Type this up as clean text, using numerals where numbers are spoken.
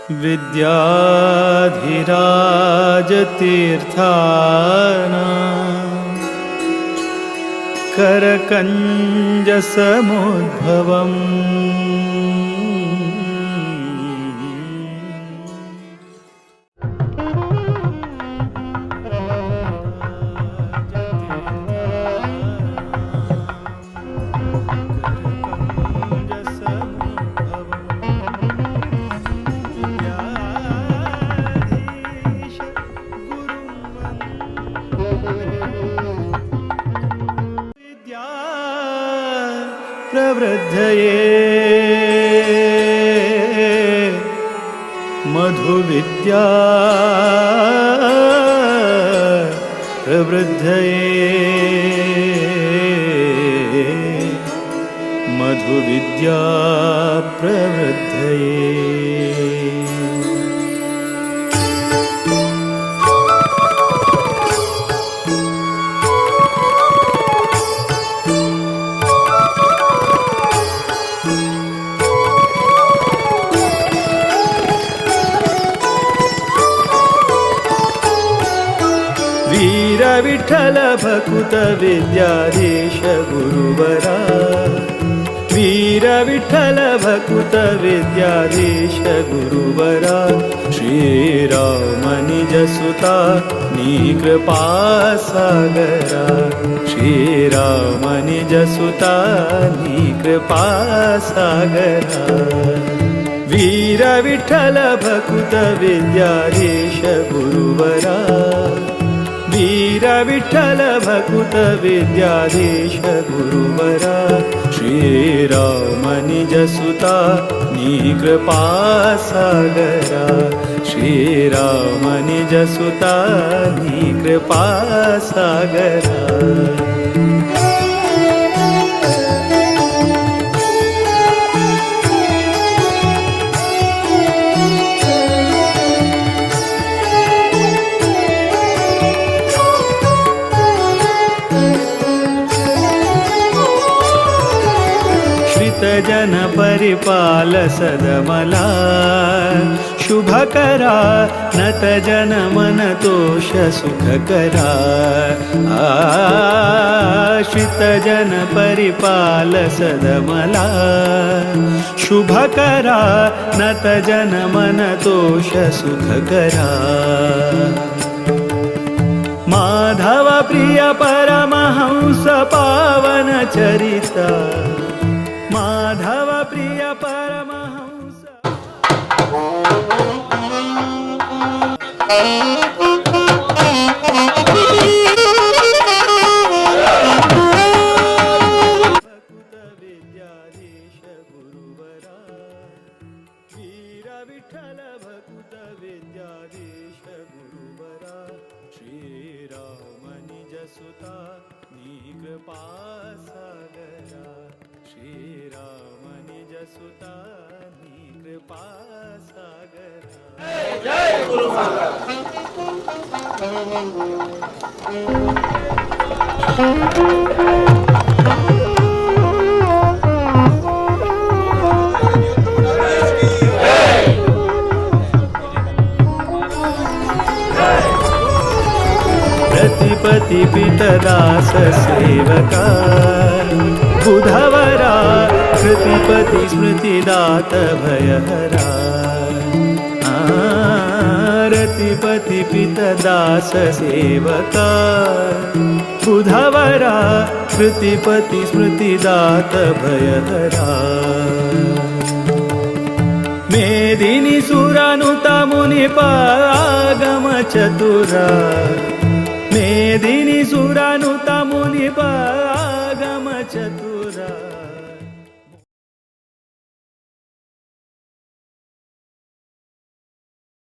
विद्याधिराजतीर्थानां करकञ्जसमुद्भवम् प्रवृद्धये मधुविद्या प्रवृद्धये मधुविद्या प्रवृद्धये वीर विठ्ठल भकुत विद्याधीश गुरुवरा वीर विठ्ठल भकुत विद्याधीश गुरुवरा श्रीराम निज सुता नी कृपा सागरा श्रीराम निज सुता नी कृपा सागरा वीर विठ्ठल भकुत विद्याधीश गुरुवरा वीर विठ्ठल भकुत विद्याधीश गुरुवरा श्रीराम निज सुता नी कृपा सागरा श्रीराम निज सुता नी कृपा सागरा जन परिपाल सदमला शुभकरा नत जन मन तोष सुखकरा आश्रित जन परिपाल सदमला शुभकरा नत जन मन तोष सुखकरा माधव प्रिय परमहंस पावन चरिता माधव प्रिय परमहंस भकुत विद्याधीश गुरुवरा वीर विठ्ठल भकुत विद्याधीश गुरुवरा श्रीराम निज सुता नी कृपा सागरा श्रीराम निज सुता नी कृपा सागरा जय गुरु महाराज प्रतिपति पितदास सेवका बुधवरा कृतिपति स्मृतिदात भयहरा रतिपति पितदास सेवका बुधवरा कृतिपति स्मृतिदात भयहरा मेदिनी सुरानुता मुनिपागम चतुरा मेदिनी सुरानुता मुनिपागम चतुरा